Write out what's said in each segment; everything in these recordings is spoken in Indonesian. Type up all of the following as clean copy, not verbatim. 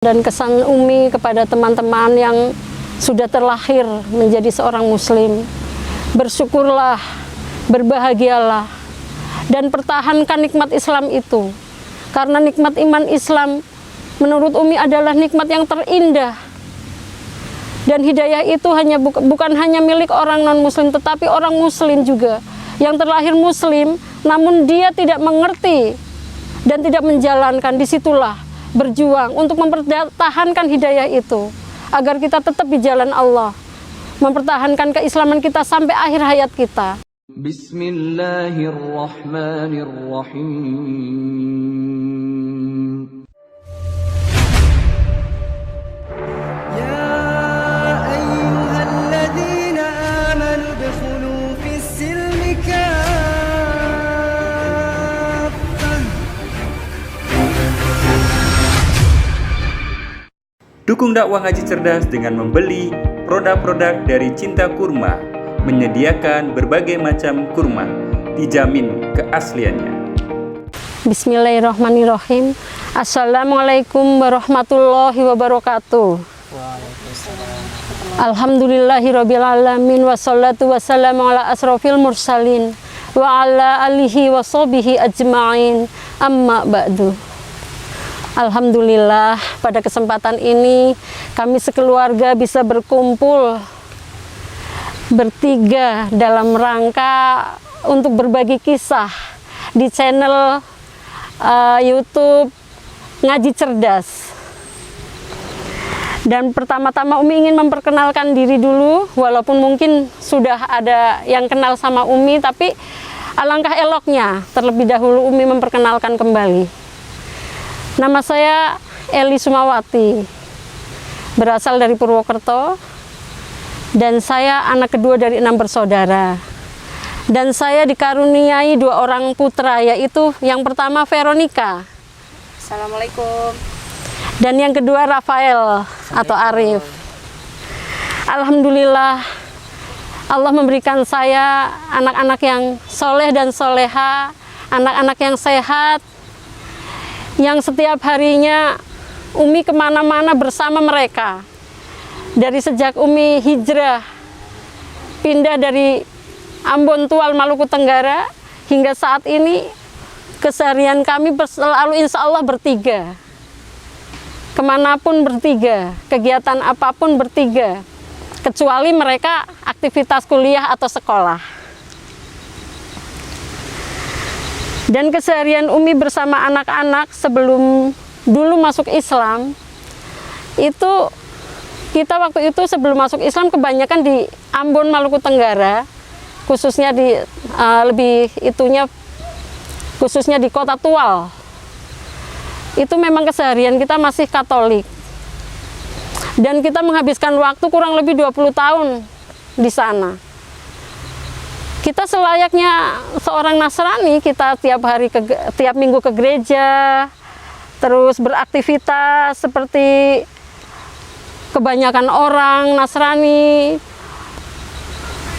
Dan kesan Umi kepada teman-teman yang sudah terlahir menjadi seorang muslim, bersyukurlah, berbahagialah, dan pertahankan nikmat Islam itu. Karena nikmat iman Islam menurut Umi adalah nikmat yang terindah. Dan hidayah itu bukan hanya milik orang non-muslim, tetapi orang muslim juga. Yang terlahir muslim, namun dia tidak mengerti dan tidak menjalankan, disitulah berjuang untuk mempertahankan hidayah itu agar kita tetap di jalan Allah, mempertahankan keislaman kita sampai akhir hayat kita. Bismillahirrahmanirrahim. Ya ayyuhalladzina amanu udkhulu fis-silmi Dukung dakwah Ngaji Cerdas dengan membeli produk-produk dari Cinta Kurma, menyediakan berbagai macam kurma, dijamin keasliannya. Bismillahirrahmanirrahim. Assalamualaikum warahmatullahi wabarakatuh. Alhamdulillahirabbil alamin, wassalatu wassalamu ala asrofil mursalin wa ala alihi washabihi ajma'in. Amma ba'du. Alhamdulillah, pada kesempatan ini kami sekeluarga bisa berkumpul bertiga dalam rangka untuk berbagi kisah di channel YouTube Ngaji Cerdas. Dan pertama-tama Umi ingin memperkenalkan diri dulu, walaupun mungkin sudah ada yang kenal sama Umi, tapi alangkah eloknya terlebih dahulu Umi memperkenalkan kembali. Nama saya Eli Sumawati, berasal dari Purwokerto, dan saya anak kedua dari 6 bersaudara. Dan saya dikaruniai 2 orang putra, yaitu yang pertama Veronica. Assalamualaikum. Dan yang kedua Rafael atau Arif. Alhamdulillah, Allah memberikan saya anak-anak yang soleh dan soleha, anak-anak yang sehat, yang setiap harinya Umi kemana-mana bersama mereka. Dari sejak Umi hijrah, pindah dari Ambon Tual, Maluku Tenggara, hingga saat ini keseharian kami selalu insya Allah bertiga. Kemanapun bertiga, kegiatan apapun bertiga, kecuali mereka aktivitas kuliah atau sekolah. Dan keseharian Umi bersama anak-anak sebelum dulu masuk Islam, itu kita waktu itu sebelum masuk Islam kebanyakan di Ambon, Maluku Tenggara, khususnya khususnya di Kota Tual. Itu memang keseharian kita masih Katolik. Dan kita menghabiskan waktu kurang lebih 20 tahun di sana. Kita selayaknya seorang Nasrani, kita tiap minggu ke gereja, terus beraktivitas seperti kebanyakan orang Nasrani,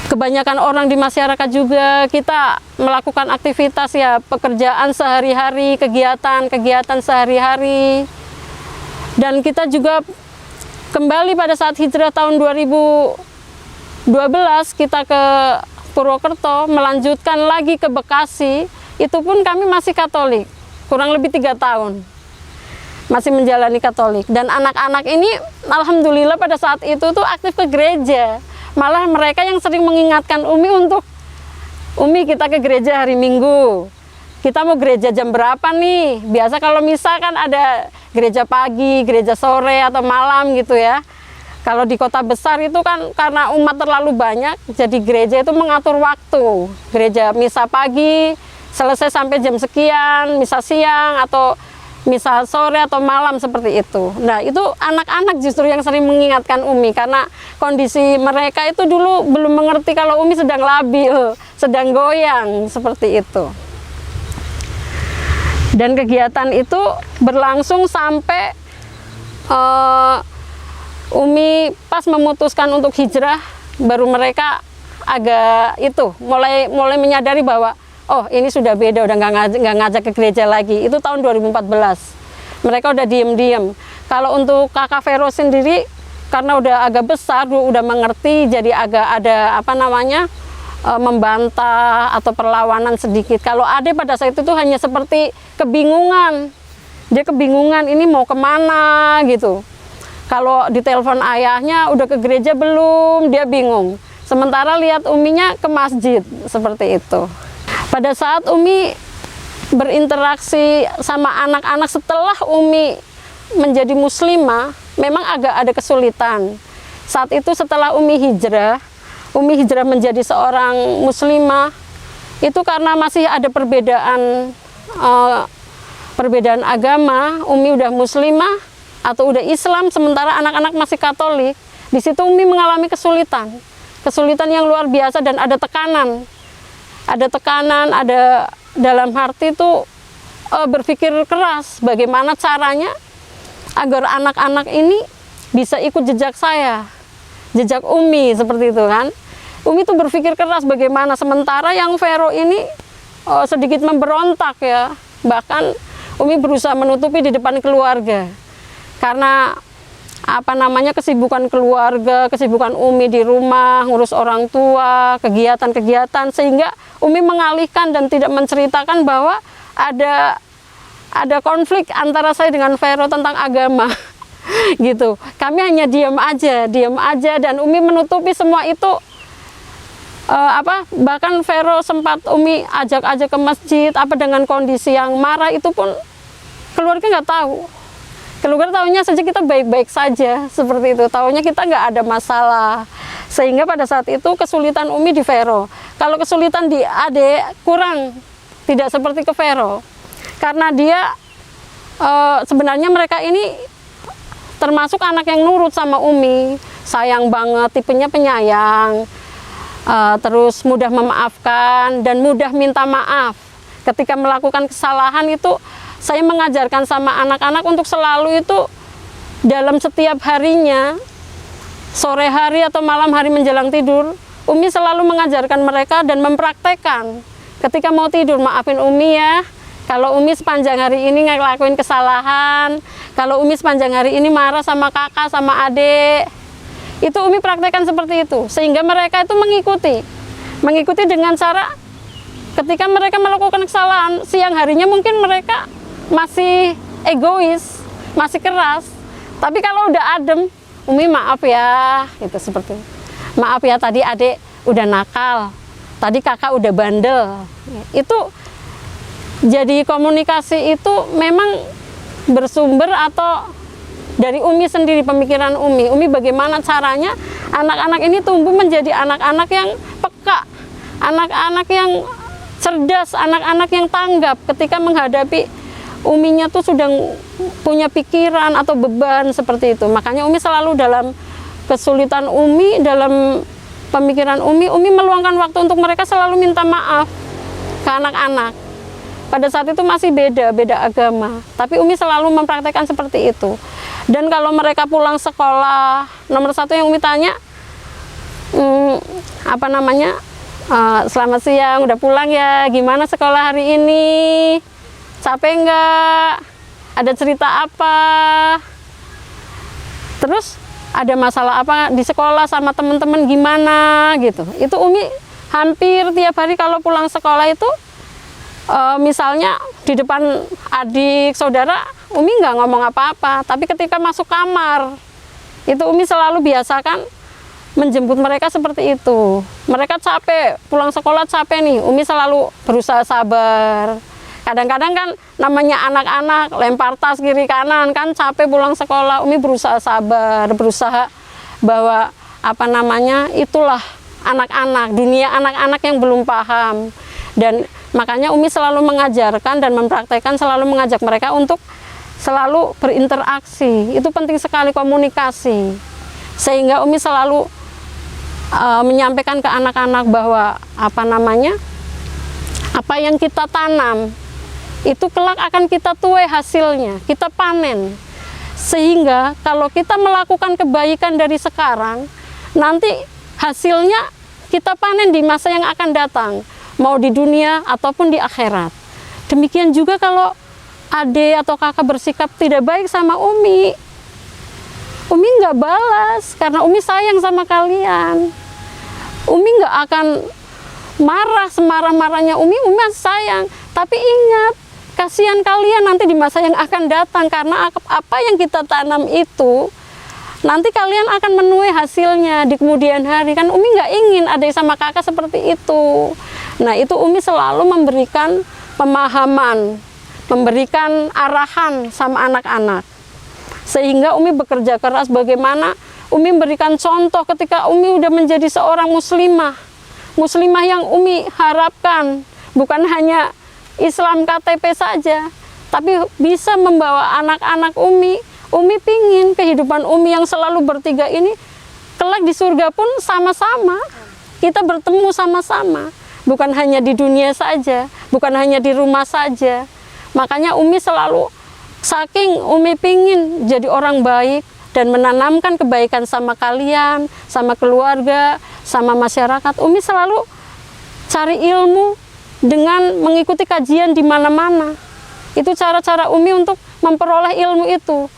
kebanyakan orang di masyarakat juga. Kita melakukan aktivitas ya, pekerjaan sehari-hari, kegiatan sehari-hari. Dan kita juga kembali pada saat hijrah tahun 2012 kita ke Purwokerto, melanjutkan lagi ke Bekasi. Itu pun kami masih Katolik, kurang lebih 3 tahun masih menjalani Katolik. Dan anak-anak ini alhamdulillah pada saat itu tuh aktif ke gereja. Malah mereka yang sering mengingatkan Umi untuk, Umi kita ke gereja hari Minggu, kita mau gereja jam berapa nih? Biasa kalau misalkan ada gereja pagi, gereja sore atau malam gitu ya. Kalau di kota besar itu kan karena umat terlalu banyak, jadi gereja itu mengatur waktu. Gereja misa pagi selesai sampai jam sekian, misa siang atau misa sore atau malam seperti itu. Nah, itu anak-anak justru yang sering mengingatkan Umi karena kondisi mereka itu dulu belum mengerti kalau Umi sedang labil, sedang goyang seperti itu. Dan kegiatan itu berlangsung sampai Umi pas memutuskan untuk hijrah, baru mereka agak mulai menyadari bahwa oh ini sudah beda, udah nggak ngajak ke gereja lagi. Itu tahun 2014. Mereka udah diem-diem. Kalau untuk kakak Vero sendiri, karena udah agak besar, udah mengerti, jadi agak ada membantah atau perlawanan sedikit. Kalau Ade pada saat itu hanya seperti kebingungan. Dia kebingungan ini mau kemana gitu. Kalau ditelepon ayahnya udah ke gereja belum, dia bingung. Sementara lihat Uminya ke masjid, seperti itu. Pada saat Umi berinteraksi sama anak-anak setelah Umi menjadi muslimah, memang agak ada kesulitan. Saat itu setelah Umi hijrah menjadi seorang muslimah, itu karena masih ada perbedaan agama. Umi udah muslimah atau udah Islam, sementara anak-anak masih Katolik. Di situ Umi mengalami kesulitan yang luar biasa dan ada tekanan, ada dalam hati itu berpikir keras bagaimana caranya agar anak-anak ini bisa ikut jejak saya, jejak Umi, seperti itu kan. Umi tuh berpikir keras bagaimana, sementara yang Vero ini sedikit memberontak ya. Bahkan Umi berusaha menutupi di depan keluarga karena kesibukan keluarga, kesibukan Umi di rumah, ngurus orang tua, kegiatan-kegiatan, sehingga Umi mengalihkan dan tidak menceritakan bahwa ada konflik antara saya dengan Vero tentang agama. Gitu. Kami hanya diam aja dan Umi menutupi semua itu. Bahkan Vero sempat Umi ajak ke masjid dengan kondisi yang marah, itu pun keluarga nggak tahu. Keluarga tahunya saja kita baik-baik saja, seperti itu. Tahunya kita nggak ada masalah. Sehingga pada saat itu kesulitan Umi di Vero. Kalau kesulitan di Ade kurang, tidak seperti ke Vero. Karena dia sebenarnya mereka ini termasuk anak yang nurut sama Umi. Sayang banget, tipenya penyayang. Terus mudah memaafkan dan mudah minta maaf. Ketika melakukan kesalahan itu, saya mengajarkan sama anak-anak untuk selalu itu dalam setiap harinya, sore hari atau malam hari menjelang tidur, Umi selalu mengajarkan mereka dan mempraktekkan. Ketika mau tidur, maafin Umi ya. Kalau Umi sepanjang hari ini ngelakuin kesalahan, kalau Umi sepanjang hari ini marah sama kakak, sama adik, itu Umi praktekkan seperti itu. Sehingga mereka itu mengikuti dengan cara ketika mereka melakukan kesalahan, siang harinya mungkin mereka masih egois, masih keras. Tapi kalau udah adem, Umi maaf ya, gitu seperti itu. Maaf ya tadi adik udah nakal, tadi kakak udah bandel. Itu jadi komunikasi itu memang bersumber atau dari Umi sendiri, pemikiran Umi. Umi bagaimana caranya anak-anak ini tumbuh menjadi anak-anak yang peka, anak-anak yang cerdas, anak-anak yang tanggap ketika menghadapi Uminya tuh sudah punya pikiran atau beban seperti itu. Makanya Umi selalu dalam kesulitan Umi, dalam pemikiran Umi meluangkan waktu untuk mereka selalu minta maaf ke anak-anak. Pada saat itu masih beda agama. Tapi Umi selalu mempraktekkan seperti itu. Dan kalau mereka pulang sekolah, nomor satu yang Umi tanya, selamat siang, udah pulang ya, gimana sekolah hari ini? Capek nggak? Ada cerita apa? Terus ada masalah apa di sekolah sama teman-teman gimana gitu. Itu Umi hampir tiap hari kalau pulang sekolah itu misalnya di depan adik, saudara, Umi nggak ngomong apa-apa. Tapi ketika masuk kamar, itu Umi selalu biasakan menjemput mereka seperti itu. Mereka capek, pulang sekolah capek nih, Umi selalu berusaha sabar. Kadang-kadang kan namanya anak-anak lempar tas kiri kanan kan capek pulang sekolah. Umi berusaha sabar, berusaha bahwa itulah anak-anak, dunia anak-anak yang belum paham. Dan makanya Umi selalu mengajarkan dan mempraktekkan, selalu mengajak mereka untuk selalu berinteraksi. Itu penting sekali, komunikasi. Sehingga Umi selalu menyampaikan ke anak-anak bahwa apa yang kita tanam itu kelak akan kita tuai hasilnya, kita panen. Sehingga kalau kita melakukan kebaikan dari sekarang, nanti hasilnya kita panen di masa yang akan datang, mau di dunia ataupun di akhirat. Demikian juga kalau adik atau kakak bersikap tidak baik sama Umi, Umi nggak balas karena Umi sayang sama kalian. Umi nggak akan marah semarah-marahnya Umi masih sayang. Tapi ingat, kasihan kalian nanti di masa yang akan datang, karena apa yang kita tanam itu nanti kalian akan menuai hasilnya di kemudian hari. Kan Umi nggak ingin adik sama kakak seperti itu. Nah, itu Umi selalu memberikan pemahaman, memberikan arahan sama anak-anak. Sehingga Umi bekerja keras bagaimana Umi memberikan contoh ketika Umi udah menjadi seorang muslimah. Muslimah yang Umi harapkan bukan hanya Islam KTP saja, tapi bisa membawa anak-anak Umi. Umi pingin kehidupan Umi yang selalu bertiga ini kelak di surga pun sama-sama. Kita bertemu sama-sama, bukan hanya di dunia saja, bukan hanya di rumah saja. Makanya Umi selalu, saking Umi pingin jadi orang baik dan menanamkan kebaikan sama kalian, sama keluarga, sama masyarakat, Umi selalu cari ilmu dengan mengikuti kajian di mana-mana. Itu cara-cara Umi untuk memperoleh ilmu itu.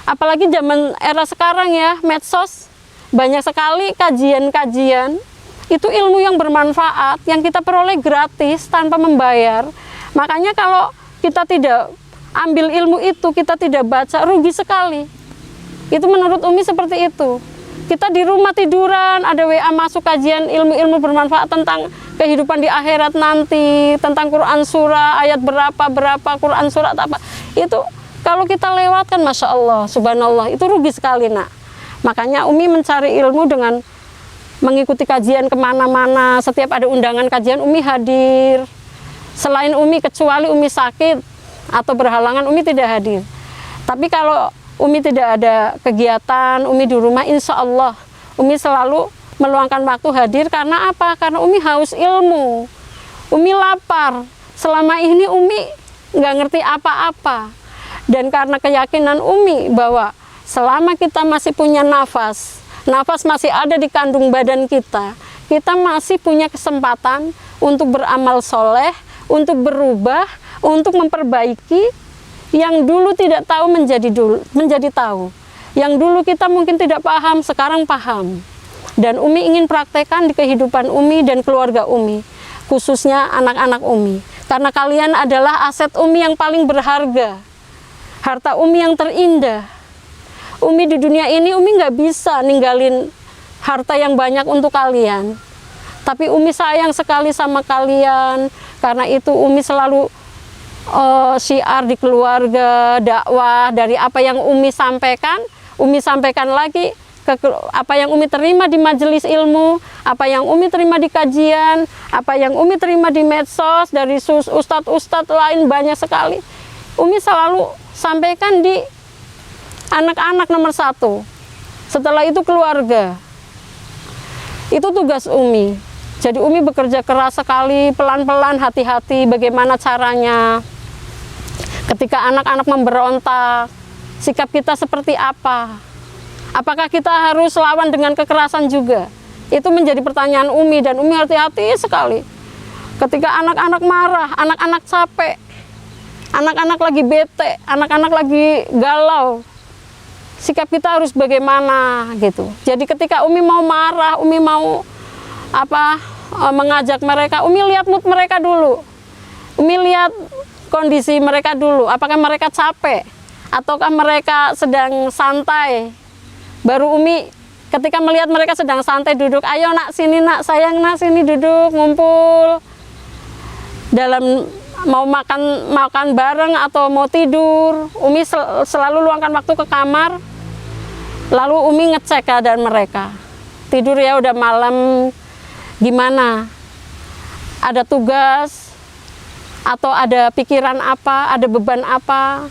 Apalagi zaman era sekarang ya, medsos, banyak sekali kajian-kajian. Itu ilmu yang bermanfaat, yang kita peroleh gratis tanpa membayar. Makanya kalau kita tidak ambil ilmu itu, kita tidak baca, rugi sekali. Itu menurut Umi seperti itu. Kita di rumah tiduran, ada WA masuk kajian ilmu-ilmu bermanfaat tentang kehidupan di akhirat nanti, tentang Quran surah, ayat berapa, Quran surat apa. Itu kalau kita lewatkan, Masya Allah, Subhanallah, itu rugi sekali, nak. Makanya Umi mencari ilmu dengan mengikuti kajian kemana-mana. Setiap ada undangan kajian, Umi hadir. Selain Umi, kecuali Umi sakit atau berhalangan, Umi tidak hadir. Tapi kalau Umi tidak ada kegiatan, Umi di rumah, insya Allah Umi selalu meluangkan waktu hadir. Karena apa? Karena Umi haus ilmu, Umi lapar. Selama ini Umi nggak ngerti apa-apa. Dan karena keyakinan Umi bahwa selama kita masih punya nafas masih ada di kandung badan kita, kita masih punya kesempatan untuk beramal soleh, untuk berubah, untuk memperbaiki. Yang dulu tidak tahu menjadi tahu. Yang dulu kita mungkin tidak paham, sekarang paham. Dan Umi ingin praktekkan di kehidupan Umi dan keluarga Umi, khususnya anak-anak Umi. Karena kalian adalah aset Umi yang paling berharga, harta Umi yang terindah. Umi di dunia ini, Umi nggak bisa ninggalin harta yang banyak untuk kalian. Tapi Umi sayang sekali sama kalian. Karena itu Umi selalu syiar di keluarga, dakwah, dari apa yang Umi sampaikan lagi ke apa yang Umi terima di majelis ilmu, apa yang Umi terima di kajian, apa yang Umi terima di medsos, dari ustadz-ustadz lain banyak sekali. Umi selalu sampaikan di anak-anak nomor 1. Setelah itu keluarga. Itu tugas Umi. Jadi Umi bekerja keras sekali, pelan-pelan, hati-hati bagaimana caranya. Ketika anak-anak memberontak, sikap kita seperti apa? Apakah kita harus lawan dengan kekerasan juga? Itu menjadi pertanyaan Umi, dan Umi hati-hati sekali. Ketika anak-anak marah, anak-anak capek, anak-anak lagi bete, anak-anak lagi galau, sikap kita harus bagaimana gitu. Jadi ketika Umi mau marah, Umi mau mengajak mereka, Umi lihat mood mereka dulu. Umi lihat kondisi mereka dulu, apakah mereka capek ataukah mereka sedang santai. Baru Umi ketika melihat mereka sedang santai duduk, ayo nak sini nak, sayang nak sini duduk, ngumpul. Dalam mau makan bareng atau mau tidur, Umi selalu luangkan waktu ke kamar. Lalu Umi ngecek keadaan mereka. Tidur ya, udah malam, gimana? Ada tugas atau ada pikiran apa, ada beban apa?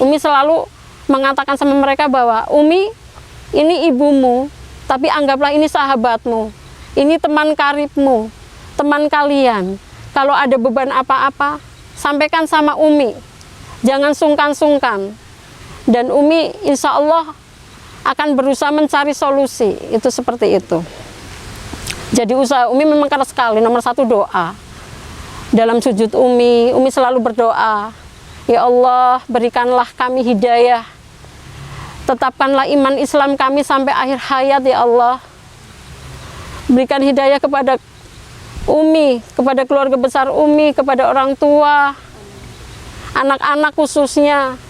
Umi selalu mengatakan sama mereka bahwa Umi ini ibumu, tapi anggaplah ini sahabatmu, ini teman karibmu, teman kalian. Kalau ada beban apa-apa, sampaikan sama Umi, jangan sungkan-sungkan. Dan Umi insya Allah akan berusaha mencari solusi. Itu seperti itu. Jadi usaha Umi memang keras sekali. Nomor 1 doa. Dalam sujud Umi selalu berdoa. Ya Allah, berikanlah kami hidayah. Tetapkanlah iman Islam kami sampai akhir hayat ya Allah. Berikan hidayah kepada Umi, kepada keluarga besar Umi, kepada orang tua, anak-anak khususnya.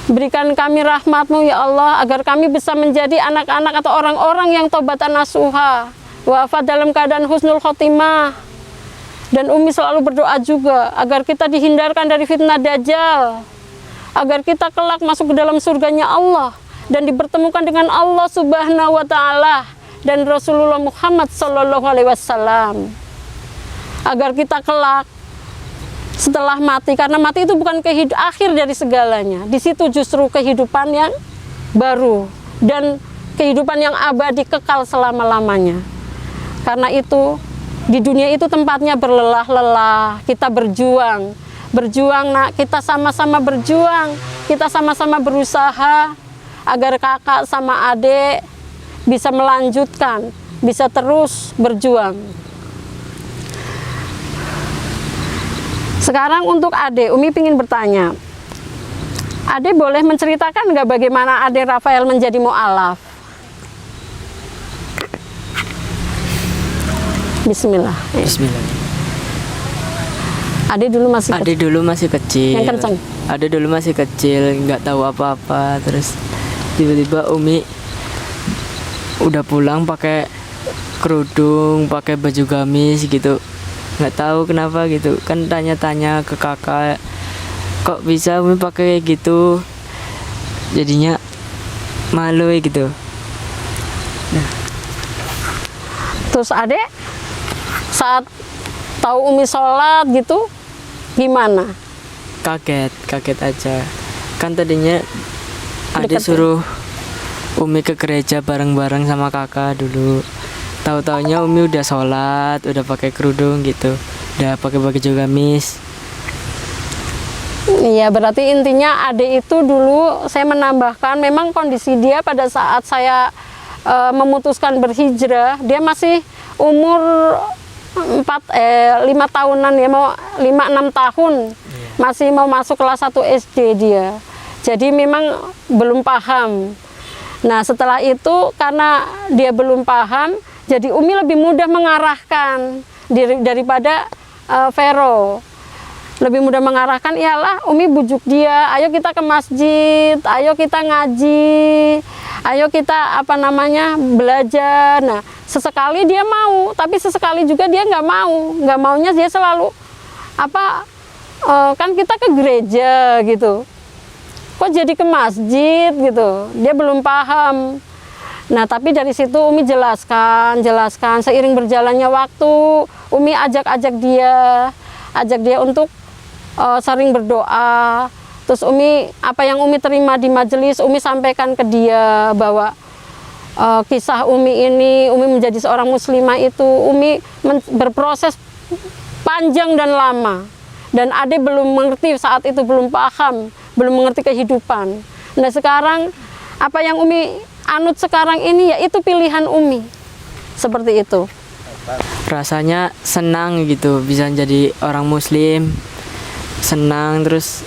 Berikan kami rahmat-Mu ya Allah, agar kami bisa menjadi anak-anak atau orang-orang yang taubatan nasuha, wafat dalam keadaan husnul khotimah. Dan Umi selalu berdoa juga agar kita dihindarkan dari fitnah Dajjal, agar kita kelak masuk ke dalam surganya Allah dan dipertemukan dengan Allah Subhanahu wa Ta'ala dan Rasulullah Muhammad Sallallahu Alaihi Wasallam. Agar kita kelak setelah mati, karena mati itu bukan akhir dari segalanya. Di situ justru kehidupan yang baru dan kehidupan yang abadi kekal selama-lamanya. Karena itu di dunia itu tempatnya berlelah-lelah, kita berjuang nak, kita sama-sama berjuang, kita sama-sama berusaha agar kakak sama adik bisa melanjutkan, bisa terus berjuang. Sekarang untuk adik, Umi ingin bertanya, adik boleh menceritakan nggak bagaimana adik Rafael menjadi mu'alaf? Bismillah. Bismillah. Adik dulu masih kecil. Adik dulu masih kecil. Yang kenceng. Adik dulu masih kecil, nggak tahu apa-apa. Terus tiba-tiba Umi udah pulang pakai kerudung, pakai baju gamis gitu. Nggak tahu kenapa gitu. Kan tanya-tanya ke kakak, kok bisa Umi pakai kayak gitu? Jadinya malu gitu. Terus adek saat tahu Umi sholat gitu gimana? Kaget aja. Kan tadinya adik Deketin. suruh Umi ke gereja bareng-bareng sama kakak dulu. Tahu-taunya Umi udah sholat, udah pakai kerudung gitu, udah pakai baju gamis. Iya, berarti intinya adik itu dulu saya menambahkan memang kondisi dia pada saat saya memutuskan berhijrah, dia masih umur 5 tahunan ya, mau 5-6 tahun. Masih mau masuk kelas 1 SD dia. Jadi memang belum paham. Nah, setelah itu karena dia belum paham, jadi Umi lebih mudah mengarahkan daripada Vero. Lebih mudah mengarahkan, iyalah Umi bujuk dia, ayo kita ke masjid, ayo kita ngaji, ayo kita belajar. Nah, sesekali dia mau, tapi sesekali juga dia nggak maunya dia selalu kan kita ke gereja gitu, kok jadi ke masjid gitu, dia belum paham. Nah, tapi dari situ Umi jelaskan, seiring berjalannya waktu, Umi ajak dia untuk sering berdoa. Terus Umi, apa yang Umi terima di majelis, Umi sampaikan ke dia bahwa kisah Umi ini, Umi menjadi seorang muslimah itu, Umi berproses panjang dan lama. Dan adik belum mengerti saat itu, belum paham, belum mengerti kehidupan. Nah, sekarang apa yang Umi anut sekarang ini, ya itu pilihan Umi. Seperti itu. Rasanya senang gitu, bisa jadi orang muslim. Senang, terus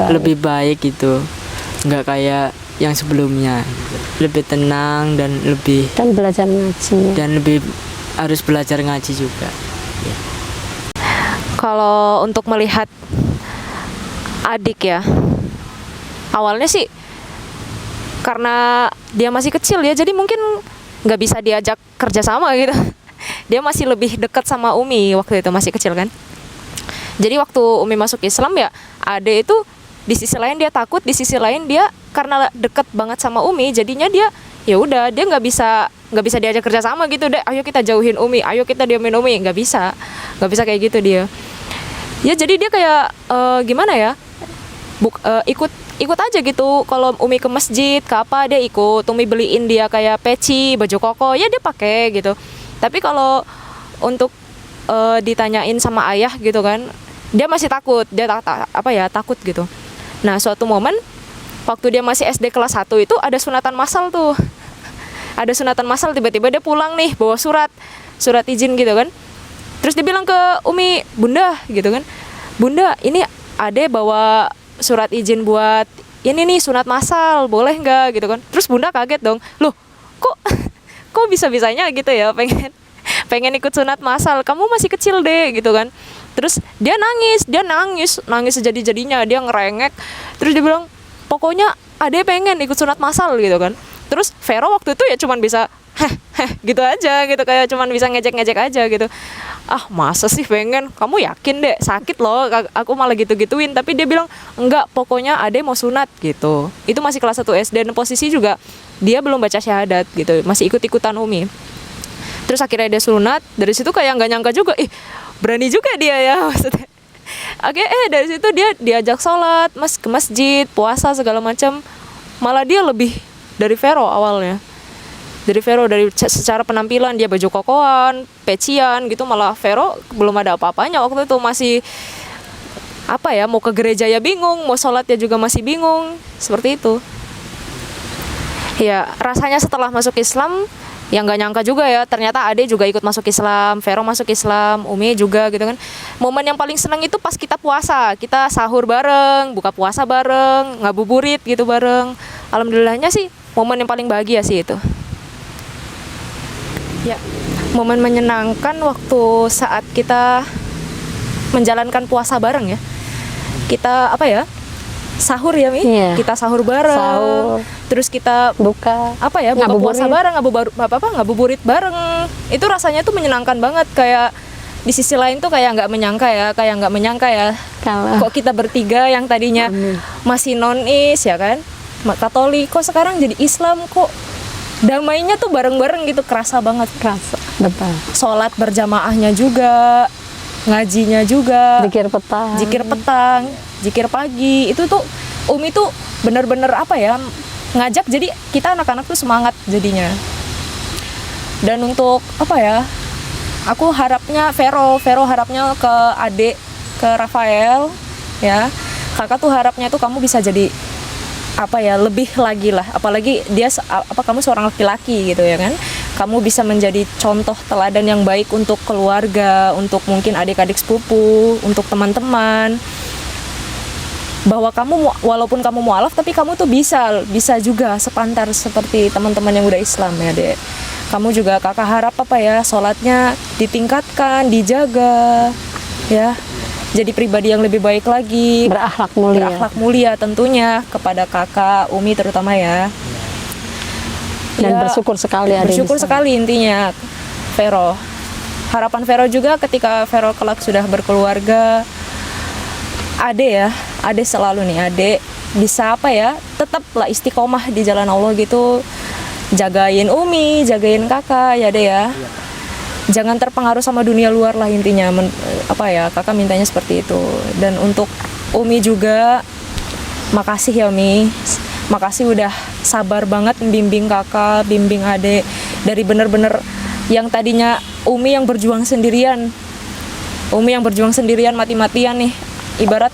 lebih baik gitu, nggak kayak yang sebelumnya, lebih tenang dan belajar ngaji dan lebih harus belajar ngaji juga. Kalau untuk melihat adik ya, awalnya sih karena dia masih kecil ya, jadi mungkin nggak bisa diajak kerja sama gitu. Dia masih lebih dekat sama Umi waktu itu, masih kecil kan. Jadi waktu Umi masuk Islam ya, adik itu di sisi lain dia takut, di sisi lain dia karena deket banget sama Umi, jadinya dia ya udah, dia nggak bisa diajak kerja sama gitu deh. Ayo kita jauhin Umi, ayo kita diamin Umi, nggak bisa kayak gitu dia. Ya jadi dia kayak gimana ya, ikut aja gitu. Kalau Umi ke masjid, ke apa dia ikut. Umi beliin dia kayak peci, baju koko, ya dia pakai gitu. Tapi kalau untuk ditanyain sama ayah gitu kan, dia masih takut, dia takut gitu. Nah, suatu momen waktu dia masih SD kelas 1 itu ada sunatan massal tuh. Ada sunatan massal, tiba-tiba dia pulang nih bawa surat izin gitu kan. Terus dia bilang ke Umi, "Bunda," gitu kan, "Bunda, ini Ade bawa surat izin buat ini nih sunat massal, boleh nggak gitu kan. Terus bunda kaget dong, loh kok kok bisa-bisanya gitu ya pengen ikut sunat massal, kamu masih kecil deh gitu kan. Terus dia nangis sejadi-jadinya, dia ngerengek. Terus dia bilang, pokoknya Ade pengen ikut sunat massal gitu kan. Terus Vero waktu itu ya cuman bisa gitu aja gitu, kayak cuman bisa ngejek-ngejek aja gitu. Ah masa sih pengen, kamu yakin deh sakit loh, aku malah gitu-gituin. Tapi dia bilang enggak, pokoknya Ade mau sunat gitu. Itu masih kelas 1 SD dan posisi juga dia belum baca syahadat gitu, masih ikut-ikutan Umi. Terus akhirnya dia sunat. Dari situ kayak nggak nyangka juga, berani juga dia ya maksudnya. Oke, dari situ dia diajak sholat, ke masjid, puasa segala macam. Malah dia lebih dari Vero awalnya. Dari secara penampilan dia baju kokoan, pecian gitu, malah Vero belum ada apa-apanya waktu itu, masih mau ke gereja ya bingung, mau sholat ya juga masih bingung, seperti itu. Ya rasanya setelah masuk Islam, yang nggak nyangka juga ya, ternyata Ade juga ikut masuk Islam, Vero masuk Islam, Umi juga gitu kan. Momen yang paling seneng itu pas kita puasa, kita sahur bareng, buka puasa bareng, ngabuburit gitu bareng. Alhamdulillahnya sih momen yang paling bahagia sih itu. Ya, momen menyenangkan waktu saat kita menjalankan puasa bareng ya. Kita sahur ya Mi? Iya. Kita sahur bareng. Sahur. Terus kita buka buka puasa bareng, ngabuburit bareng. Itu rasanya tuh menyenangkan banget, kayak di sisi lain tuh kayak nggak menyangka ya, kalau kok kita bertiga yang tadinya masih non-is ya kan, Katolik, kok sekarang jadi Islam, kok damainya tuh bareng-bareng gitu, kerasa banget. betul. Sholat berjamaahnya juga, ngajinya juga, Zikir petang, zikir pagi, itu tuh Umi tuh bener-bener ngajak, jadi kita anak-anak tuh semangat jadinya. Dan untuk aku harapnya Vero harapnya ke adik, ke Rafael ya, kakak tuh harapnya tuh kamu bisa jadi lebih lagi lah, apalagi dia kamu seorang laki-laki gitu ya kan, kamu bisa menjadi contoh teladan yang baik untuk keluarga, untuk mungkin adik-adik sepupu, untuk teman-teman, bahwa kamu walaupun kamu mualaf tapi kamu tuh bisa juga sepantar seperti teman-teman yang udah Islam ya Dek. Kamu juga kakak harap sholatnya ditingkatkan, dijaga ya, jadi pribadi yang lebih baik lagi, berakhlak mulia tentunya kepada kakak, Umi terutama ya. Dan bersyukur sekali intinya Vero. Harapan Vero juga ketika Vero kelak sudah berkeluarga, Ade selalu nih, Ade bisa tetaplah istiqomah di jalan Allah gitu, jagain Umi, jagain kakak ya Ade ya. Jangan terpengaruh sama dunia luar lah intinya, kakak mintanya seperti itu. Dan untuk Umi juga, makasih ya Umi, makasih udah sabar banget bimbing kakak, bimbing adik, dari bener-bener yang tadinya Umi yang berjuang sendirian, mati-matian nih, ibarat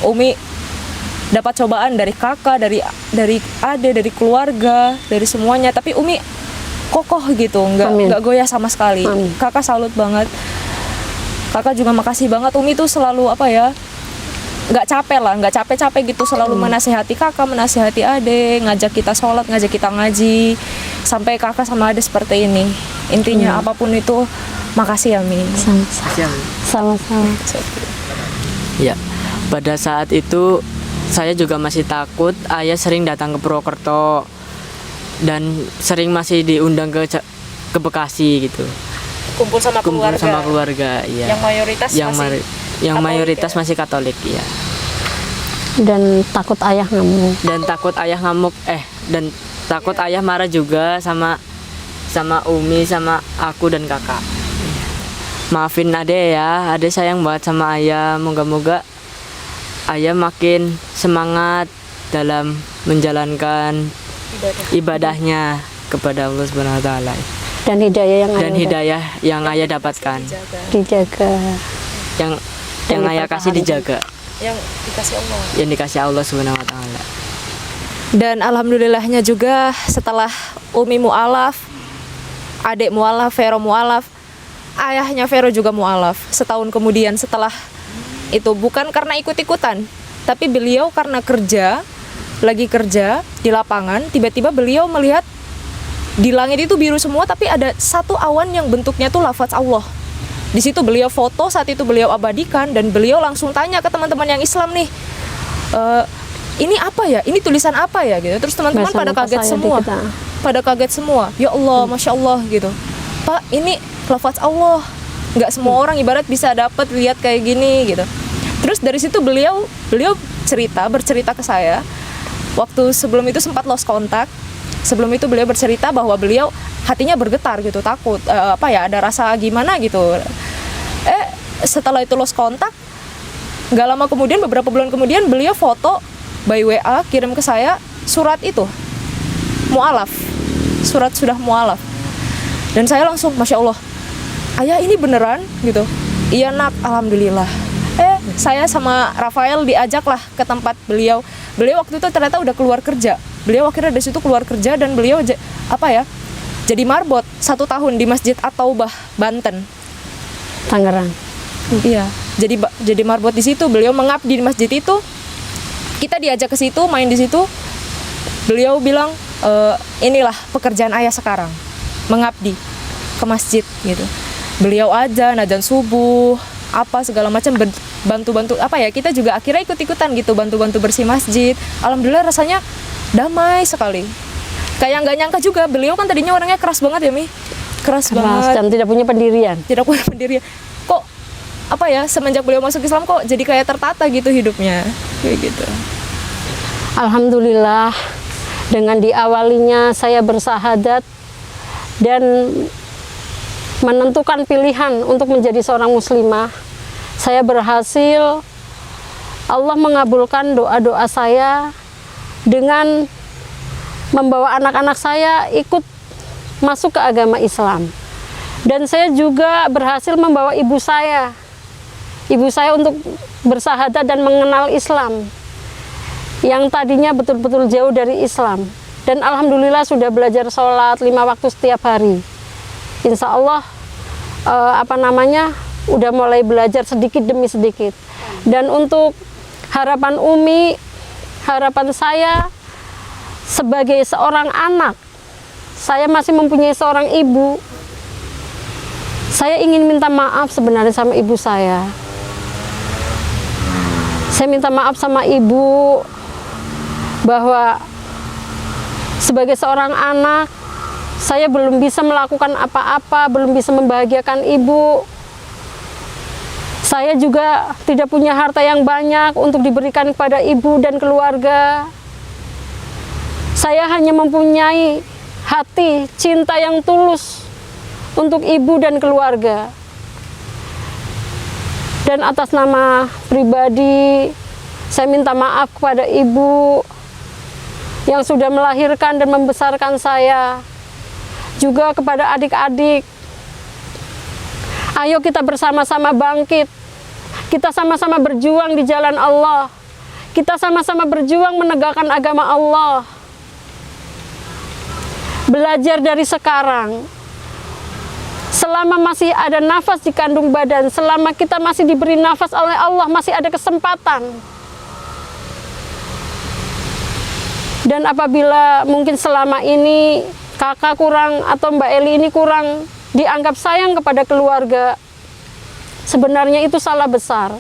Umi dapat cobaan dari kakak, dari adik, dari keluarga, dari semuanya, tapi Umi kokoh gitu, nggak goyah sama sekali. Kakak salut banget. Kakak juga makasih banget, Umi tuh selalu nggak capek gitu, selalu menasihati kakak, menasihati ade, ngajak kita sholat, ngajak kita ngaji, sampai kakak sama ade seperti ini. Intinya apapun itu, makasih ya Mi. Sama-sama. Ya, pada saat itu saya juga masih takut. Ayah sering datang ke Purwokerto dan sering masih diundang ke Bekasi gitu. Kumpul sama keluarga. Iya. Yang mayoritas masih Katolik, ya. Dan takut ayah ngamuk. Dan takut ayah marah juga sama Umi, sama aku dan kakak. Maafin ade ya, ade sayang banget sama ayah. Moga-moga ayah makin semangat dalam menjalankan ibadahnya kepada Allah Subhanahu wa taala. Dan hidayah yang ayah dapatkan. Dijaga. Yang ayah kasih dijaga. Yang dikasih Allah. Yang dikasih Allah Subhanahu wa taala. Dan alhamdulillahnya juga setelah Umi mualaf, adik mualaf, Vero mualaf, ayahnya Vero juga mualaf. Setahun kemudian setelah itu bukan karena ikut-ikutan, tapi beliau karena lagi kerja di lapangan, tiba-tiba beliau melihat di langit itu biru semua, tapi ada satu awan yang bentuknya tuh lafaz Allah. Di situ beliau foto, saat itu beliau abadikan, dan beliau langsung tanya ke teman-teman yang Islam nih, ini apa ya? Ini tulisan apa ya? Gitu. Terus teman-teman pada kaget semua. Pada kaget semua. Ya Allah, Masya Allah gitu. Pak, ini lafaz Allah. Nggak semua orang ibarat bisa dapat lihat kayak gini gitu. Terus dari situ beliau bercerita ke saya. Waktu sebelum itu sempat lost kontak. Sebelum itu beliau bercerita bahwa beliau hatinya bergetar gitu, takut ada rasa gimana gitu. Setelah itu lost kontak, nggak lama kemudian, beberapa bulan kemudian, beliau foto by WA kirim ke saya surat itu mu'alaf, surat sudah mu'alaf. Dan saya langsung, Masya Allah, ayah ini beneran gitu. Iya nak, alhamdulillah. Saya sama Rafael diajaklah ke tempat beliau. Beliau waktu itu ternyata udah keluar kerja. Beliau akhirnya dari situ keluar kerja, dan beliau jadi marbot 1 tahun di Masjid At-Taubah, Banten, Tangerang. Iya, jadi marbot di situ. Beliau mengabdi di masjid itu. Kita diajak ke situ, main di situ. Beliau bilang, inilah pekerjaan ayah sekarang, mengabdi ke masjid gitu. Beliau azan subuh, apa segala macam, bantu-bantu kita juga akhirnya ikut-ikutan gitu, bantu-bantu bersih masjid. Alhamdulillah rasanya damai sekali. Kayak nggak nyangka juga, beliau kan tadinya orangnya keras banget ya Mi, keras banget Dan tidak punya pendirian. Kok semenjak beliau masuk Islam kok jadi kayak tertata gitu hidupnya, kayak gitu. Alhamdulillah, dengan diawalinya saya bersahadat dan menentukan pilihan untuk menjadi seorang muslimah, saya berhasil. Allah mengabulkan doa-doa saya dengan membawa anak-anak saya ikut masuk ke agama Islam. Dan saya juga berhasil membawa ibu saya untuk bersahadat dan mengenal Islam, yang tadinya betul-betul jauh dari Islam. Dan alhamdulillah sudah belajar sholat 5 waktu setiap hari. Insya Allah udah mulai belajar sedikit demi sedikit. Dan untuk harapan Umi, harapan saya sebagai seorang anak, saya masih mempunyai seorang ibu. Saya ingin minta maaf sebenarnya sama ibu saya. Saya minta maaf sama ibu bahwa sebagai seorang anak, saya belum bisa melakukan apa-apa, belum bisa membahagiakan ibu. Saya juga tidak punya harta yang banyak untuk diberikan kepada ibu dan keluarga. Saya hanya mempunyai hati cinta yang tulus untuk ibu dan keluarga. Dan atas nama pribadi, saya minta maaf kepada ibu yang sudah melahirkan dan membesarkan saya. Juga kepada adik-adik, ayo kita bersama-sama bangkit. Kita sama-sama berjuang di jalan Allah. Kita sama-sama berjuang menegakkan agama Allah. Belajar dari sekarang. Selama masih ada nafas di kandung badan, selama kita masih diberi nafas oleh Allah, masih ada kesempatan. Dan apabila mungkin selama ini kakak kurang atau Mbak Eli ini kurang dianggap sayang kepada keluarga, sebenarnya itu salah besar.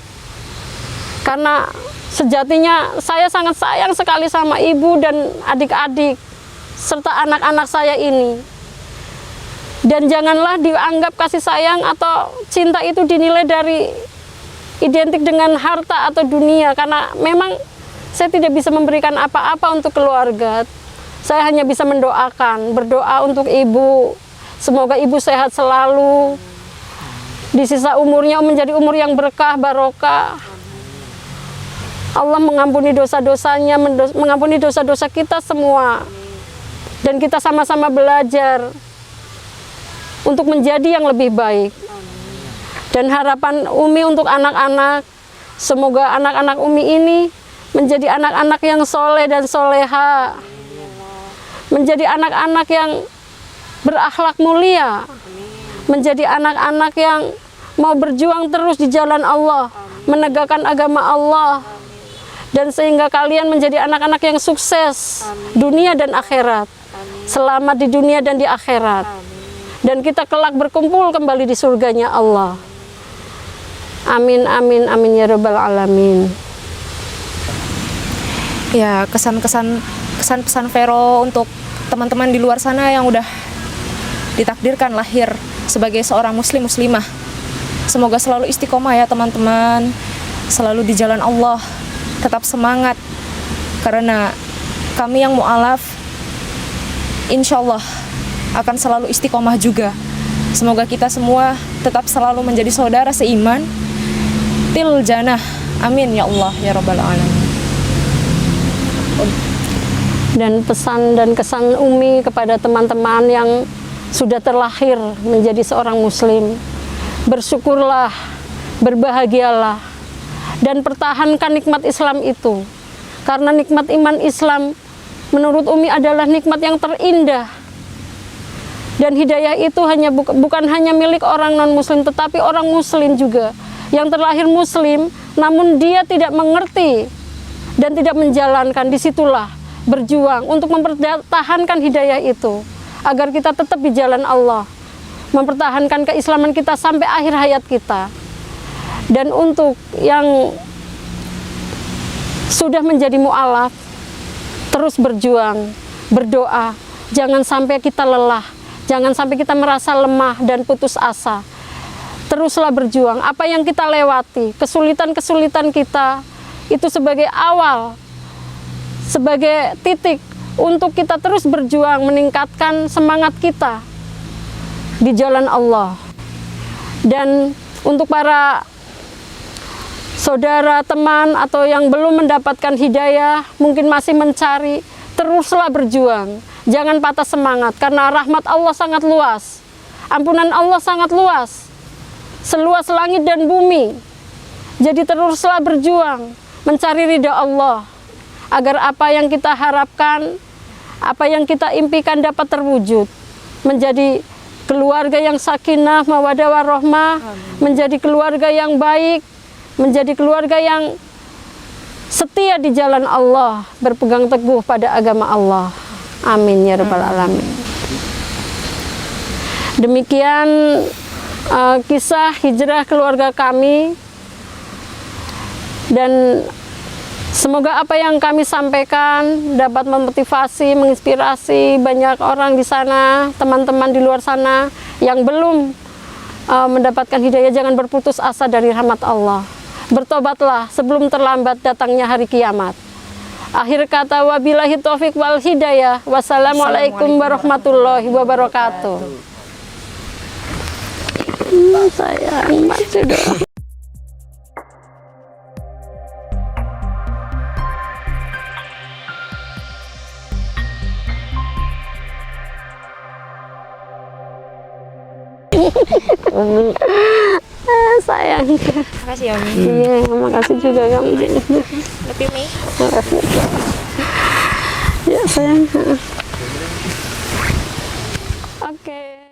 Karena sejatinya saya sangat sayang sekali sama ibu dan adik-adik serta anak-anak saya ini. Dan janganlah dianggap kasih sayang atau cinta itu dinilai dari identik dengan harta atau dunia, karena memang saya tidak bisa memberikan apa-apa untuk keluarga. Saya hanya bisa mendoakan, berdoa untuk ibu. Semoga ibu sehat selalu. Di sisa umurnya menjadi umur yang berkah, barokah. Allah mengampuni dosa-dosanya, mengampuni dosa-dosa kita semua. Dan kita sama-sama belajar untuk menjadi yang lebih baik. Dan harapan Umi untuk anak-anak, semoga anak-anak Umi ini menjadi anak-anak yang soleh dan soleha, menjadi anak-anak yang berakhlak mulia, menjadi anak-anak yang mau berjuang terus di jalan Allah, menegakkan agama Allah, dan sehingga kalian menjadi anak-anak yang sukses dunia dan akhirat, selamat di dunia dan di akhirat, dan kita kelak berkumpul kembali di surganya Allah. Amin, amin, amin ya rabbal alamin. Ya, kesan-pesan Vero untuk teman-teman di luar sana yang udah ditakdirkan lahir sebagai seorang muslimah. Semoga selalu istiqomah ya teman-teman, selalu di jalan Allah, tetap semangat, karena kami yang mu'alaf insya Allah akan selalu istiqomah juga. Semoga kita semua tetap selalu menjadi saudara seiman til jannah, amin ya Allah ya rabbal alamin. Dan pesan dan kesan Umi kepada teman-teman yang sudah terlahir menjadi seorang muslim, bersyukurlah, berbahagialah, dan pertahankan nikmat Islam itu, karena nikmat iman Islam menurut Umi adalah nikmat yang terindah. Dan hidayah itu bukan hanya milik orang non-muslim, tetapi orang muslim juga yang terlahir muslim namun dia tidak mengerti dan tidak menjalankan. Disitulah berjuang untuk mempertahankan hidayah itu agar kita tetap di jalan Allah, mempertahankan keislaman kita sampai akhir hayat kita. Dan untuk yang sudah menjadi mu'alaf, terus berjuang, berdoa, jangan sampai kita lelah, jangan sampai kita merasa lemah dan putus asa. Teruslah berjuang. Apa yang kita lewati, kesulitan-kesulitan kita, itu sebagai awal, sebagai titik untuk kita terus berjuang, meningkatkan semangat kita di jalan Allah. Dan untuk para saudara, teman, atau yang belum mendapatkan hidayah, mungkin masih mencari, teruslah berjuang. Jangan patah semangat, karena rahmat Allah sangat luas, ampunan Allah sangat luas, seluas langit dan bumi. Jadi teruslah berjuang, mencari ridha Allah, agar apa yang kita harapkan, apa yang kita impikan dapat terwujud, menjadi keluarga yang sakinah, mawaddah warahmah, menjadi keluarga yang baik, menjadi keluarga yang setia di jalan Allah, berpegang teguh pada agama Allah. Amin ya rabbal alamin. Demikian kisah hijrah keluarga kami, dan semoga apa yang kami sampaikan dapat memotivasi, menginspirasi banyak orang di sana, teman-teman di luar sana yang belum mendapatkan hidayah. Jangan berputus asa dari rahmat Allah. Bertobatlah sebelum terlambat datangnya hari kiamat. Akhir kata, wabillahi taufik wal hidayah. Wassalamualaikum warahmatullahi wabarakatuh. Sayang, baca doa. Sayang. Makasih ya Umi. Iya, makasih juga kamu. Lebih Umi. Ya sayang. Oke.